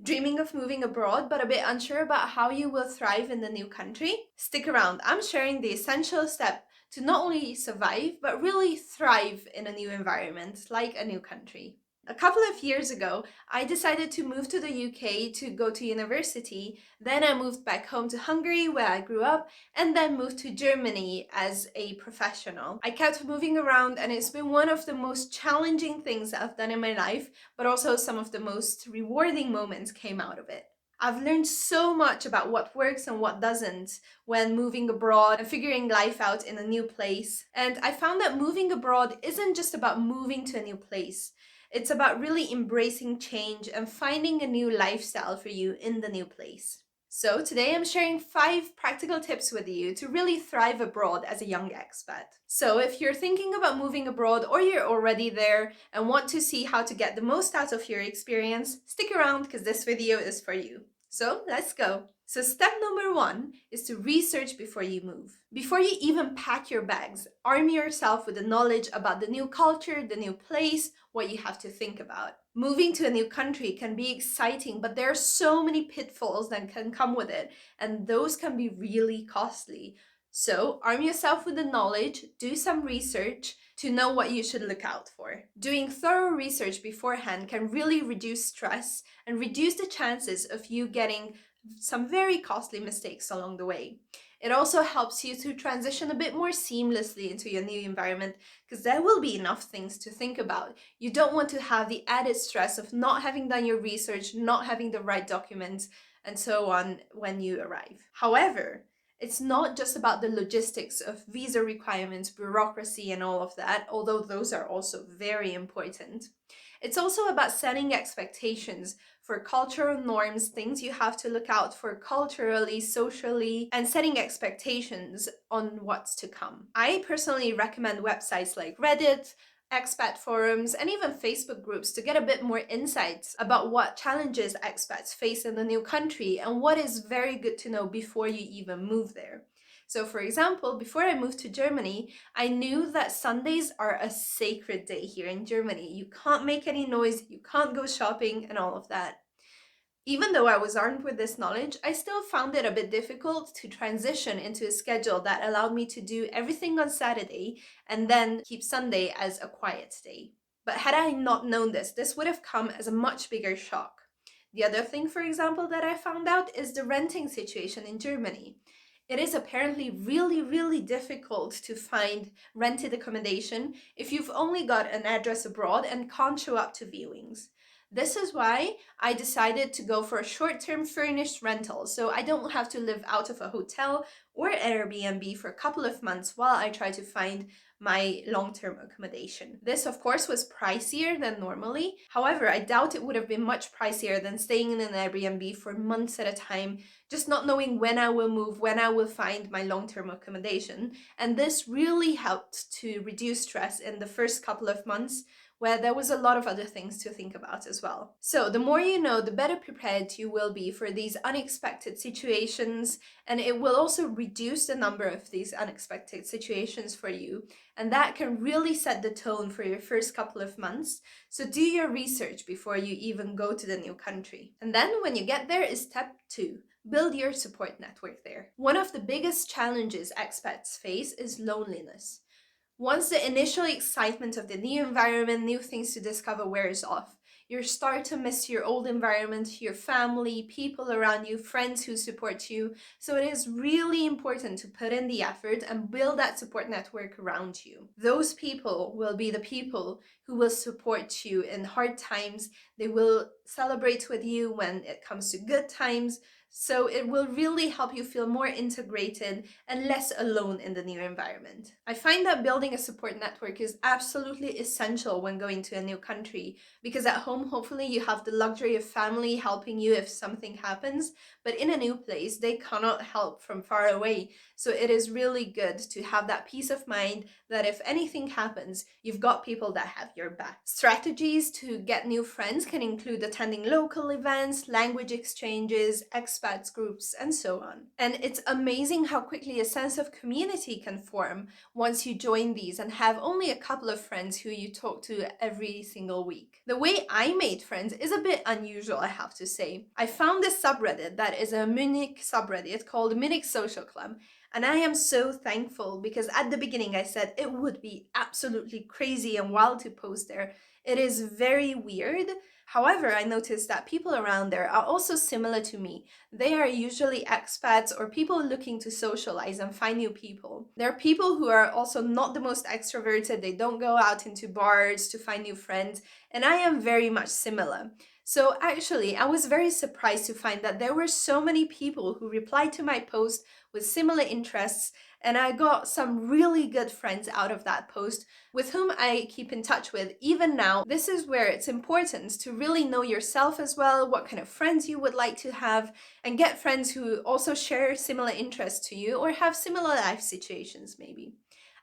Dreaming of moving abroad but a bit unsure about how you will thrive in the new country? Stick around, I'm sharing the essential step to not only survive but really thrive in a new environment, like a new country. A couple of years ago, I decided to move to the UK to go to university. Then I moved back home to Hungary, where I grew up, and then moved to Germany as a professional. I kept moving around, and it's been one of the most challenging things I've done in my life, but also some of the most rewarding moments came out of it. I've learned so much about what works and what doesn't when moving abroad and figuring life out in a new place. And I found that moving abroad isn't just about moving to a new place. It's about really embracing change and finding a new lifestyle for you in the new place. So today I'm sharing 5 practical tips with you to really thrive abroad as a young expat. So if you're thinking about moving abroad or you're already there and want to see how to get the most out of your experience, stick around because this video is for you. So let's go. So step number 1 is to research before you move. Before you even pack your bags, arm yourself with the knowledge about the new culture, the new place, what you have to think about. Moving to a new country can be exciting, but there are so many pitfalls that can come with it, and those can be really costly. So arm yourself with the knowledge, do some research to know what you should look out for. Doing thorough research beforehand can really reduce stress and reduce the chances of you getting some very costly mistakes along the way. It also helps you to transition a bit more seamlessly into your new environment because there will be enough things to think about. You don't want to have the added stress of not having done your research, not having the right documents, and so on when you arrive. However, it's not just about the logistics of visa requirements, bureaucracy, and all of that, although those are also very important. It's also about setting expectations for cultural norms, things you have to look out for culturally, socially, and setting expectations on what's to come. I personally recommend websites like Reddit, expat forums, and even Facebook groups to get a bit more insights about what challenges expats face in the new country and what is very good to know before you even move there. So for example, before I moved to Germany, I knew that Sundays are a sacred day here in Germany. You can't make any noise, you can't go shopping, and all of that. Even though I was armed with this knowledge, I still found it a bit difficult to transition into a schedule that allowed me to do everything on Saturday and then keep Sunday as a quiet day. But had I not known this would have come as a much bigger shock. The other thing, for example, that I found out is the renting situation in Germany. It is apparently really difficult to find rented accommodation if you've only got an address abroad and can't show up to viewings. This is why I decided to go for a short-term furnished rental, so I don't have to live out of a hotel or Airbnb for a couple of months while I try to find my long-term accommodation. This, of course, was pricier than normally. However, I doubt it would have been much pricier than staying in an Airbnb for months at a time, just not knowing when I will move, when I will find my long-term accommodation. And this really helped to reduce stress in the first couple of months, where there was a lot of other things to think about as well. So the more you know, the better prepared you will be for these unexpected situations, and it will also reduce the number of these unexpected situations for you, and that can really set the tone for your first couple of months. So do your research before you even go to the new country. And then when you get there is step 2. Build your support network there. One of the biggest challenges expats face is loneliness. Once the initial excitement of the new environment, new things to discover wears off, you start to miss your old environment, your family, people around you, friends who support you. So it is really important to put in the effort and build that support network around you. Those people will be the people who will support you in hard times. They will celebrate with you when it comes to good times. So it will really help you feel more integrated and less alone in the new environment. I find that building a support network is absolutely essential when going to a new country, because at home, hopefully you have the luxury of family helping you if something happens, but in a new place, they cannot help from far away. So it is really good to have that peace of mind that if anything happens, you've got people that have your back. Strategies to get new friends can include attending local events, language exchanges, expats groups, and so on. And it's amazing how quickly a sense of community can form once you join these and have only a couple of friends who you talk to every single week. The way I made friends is a bit unusual, I have to say. I found this subreddit that is a Munich subreddit called Munich Social Club, and I am so thankful because at the beginning I said it would be absolutely crazy and wild to post there. It is very weird. However, I noticed that people around there are also similar to me. They are usually expats or people looking to socialize and find new people. There are people who are also not the most extroverted. They don't go out into bars to find new friends, and I am very much similar. So actually, I was very surprised to find that there were so many people who replied to my post with similar interests, and I got some really good friends out of that post with whom I keep in touch with even now. This is where it's important to really know yourself as well, what kind of friends you would like to have, and get friends who also share similar interests to you or have similar life situations maybe.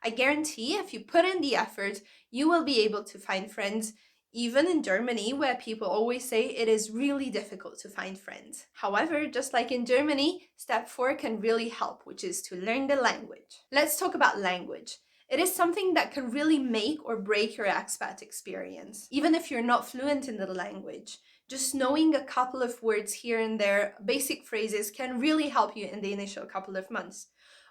I guarantee if you put in the effort, you will be able to find friends even in Germany, where people always say it is really difficult to find friends. However, just like in Germany, step 4 can really help, which is to learn the language. Let's talk about language. It is something that can really make or break your expat experience, even if you're not fluent in the language. Just knowing a couple of words here and there, basic phrases, can really help you in the initial couple of months.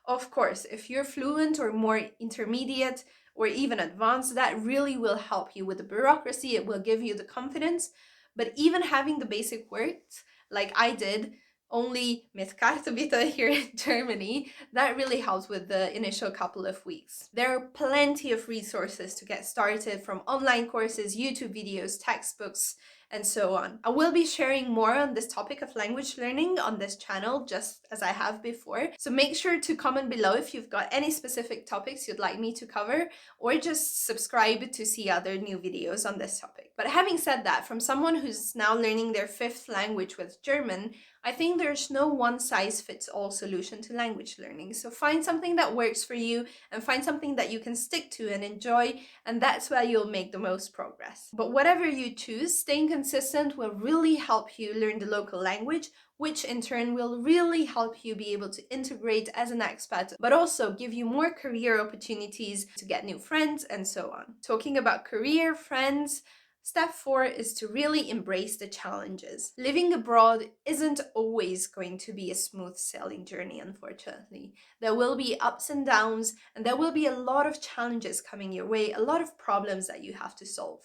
Of course, if you're fluent or more intermediate, or even advanced, that really will help you with the bureaucracy. It will give you the confidence. But even having the basic words, like I did, only mit Karte bitte here in Germany, that really helps with the initial couple of weeks. There are plenty of resources to get started, from online courses, YouTube videos, textbooks, and so on. I will be sharing more on this topic of language learning on this channel, just as I have before. So make sure to comment below if you've got any specific topics you'd like me to cover, or just subscribe to see other new videos on this topic. But having said that, from someone who's now learning their 5th language with German, I think there's no one-size-fits-all solution to language learning. So find something that works for you and find something that you can stick to and enjoy, and that's where you'll make the most progress. But whatever you choose, staying consistent will really help you learn the local language, which in turn will really help you be able to integrate as an expat, but also give you more career opportunities to get new friends and so on. Talking about career, friends, step 4 is to really embrace the challenges. Living abroad isn't always going to be a smooth sailing journey, unfortunately. There will be ups and downs, and there will be a lot of challenges coming your way, a lot of problems that you have to solve.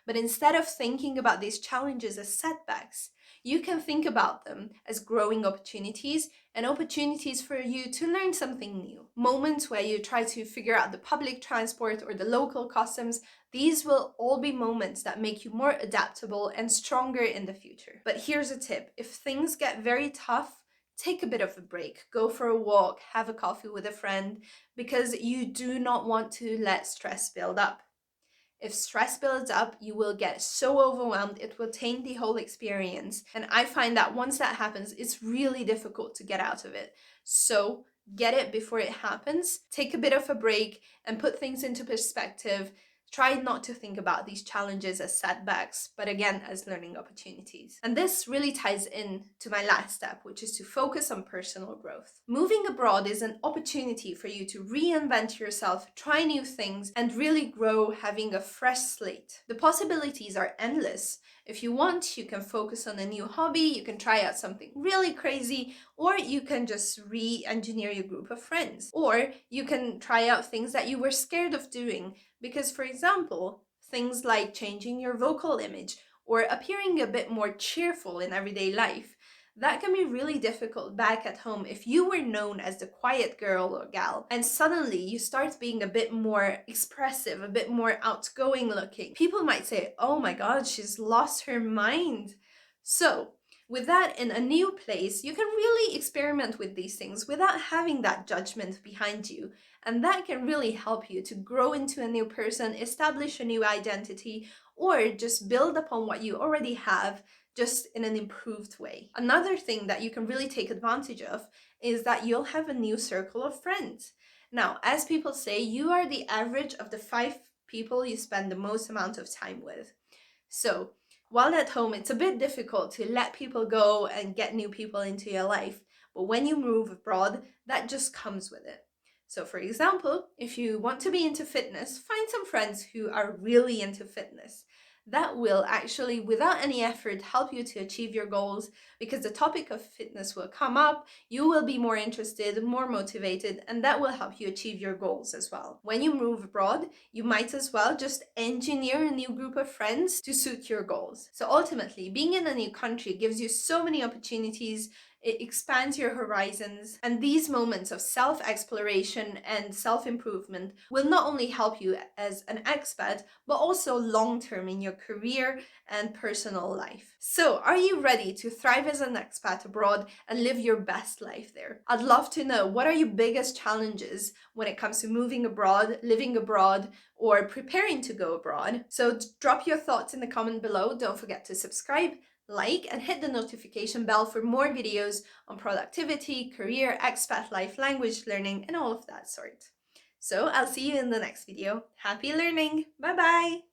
But instead of thinking about these challenges as setbacks, you can think about them as growing opportunities and opportunities for you to learn something new. Moments where you try to figure out the public transport or the local customs, these will all be moments that make you more adaptable and stronger in the future. But here's a tip: if things get very tough, take a bit of a break, go for a walk, have a coffee with a friend, because you do not want to let stress build up. If stress builds up, you will get so overwhelmed, it will taint the whole experience. And I find that once that happens, it's really difficult to get out of it. So get it before it happens, take a bit of a break and put things into perspective. Try not to think about these challenges as setbacks, but again, as learning opportunities. And this really ties in to my last step, which is to focus on personal growth. Moving abroad is an opportunity for you to reinvent yourself, try new things, and really grow, having a fresh slate. The possibilities are endless. If you want, you can focus on a new hobby, you can try out something really crazy, or you can just re-engineer your group of friends. Or you can try out things that you were scared of doing, because, for example, things like changing your vocal image or appearing a bit more cheerful in everyday life, that can be really difficult back at home if you were known as the quiet girl or gal, and suddenly you start being a bit more expressive, a bit more outgoing looking. People might say, oh my god, she's lost her mind. So, with that in a new place, you can really experiment with these things without having that judgment behind you. And that can really help you to grow into a new person, establish a new identity, or just build upon what you already have, just in an improved way. Another thing that you can really take advantage of is that you'll have a new circle of friends. Now, as people say, you are the average of the 5 people you spend the most amount of time with. So, While at home, it's a bit difficult to let people go and get new people into your life, but when you move abroad, that just comes with it. So, for example, if you want to be into fitness, find some friends who are really into fitness. That will actually, without any effort, help you to achieve your goals because the topic of fitness will come up. You will be more interested, more motivated, and that will help you achieve your goals as well. When you move abroad, you might as well just engineer a new group of friends to suit your goals. So ultimately, being in a new country gives you so many opportunities. It expands your horizons, and these moments of self exploration and self improvement will not only help you as an expat, but also long term in your career and personal life. So, are you ready to thrive as an expat abroad and live your best life there? I'd love to know, what are your biggest challenges when it comes to moving abroad, living abroad, or preparing to go abroad? So, drop your thoughts in the comment below. Don't forget to subscribe, like, and hit the notification bell for more videos on productivity, career, expat life, language learning, and all of that sort. So I'll see you in the next video. Happy learning! Bye bye!